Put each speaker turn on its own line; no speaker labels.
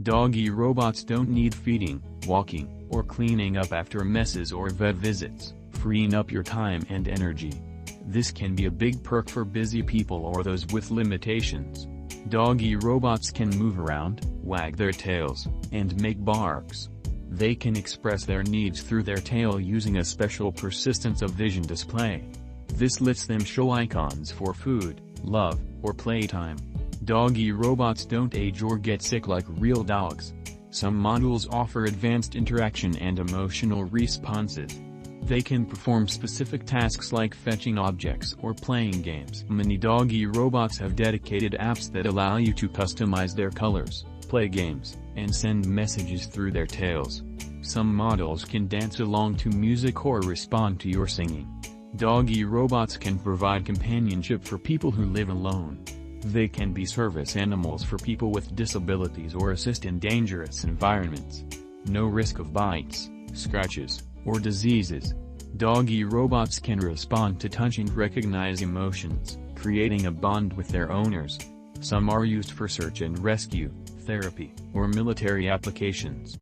Dog-E robots don't need feeding, walking, or cleaning up after messes or vet visits, freeing up your time and energy. This can be a big perk for busy people or those with limitations. Dog-E robots can move around, wag their tails, and make barks. They can express their needs through their tail using a special persistence of vision display. This lets them show icons for food, love, or playtime. Dog-E robots don't age or get sick like real dogs. Some models offer advanced interaction and emotional responses. They can perform specific tasks like fetching objects or playing games. Many Dog-E robots have dedicated apps that allow you to customize their colors, play games, and send messages through their tails. Some models can dance along to music or respond to your singing. Dog-E robots can provide companionship for people who live alone. They can be service animals for people with disabilities or assist in dangerous environments. No risk of bites, scratches, or diseases. Dog-E robots can respond to touch and recognize emotions, creating a bond with their owners. Some are used for search and rescue, therapy, or military applications.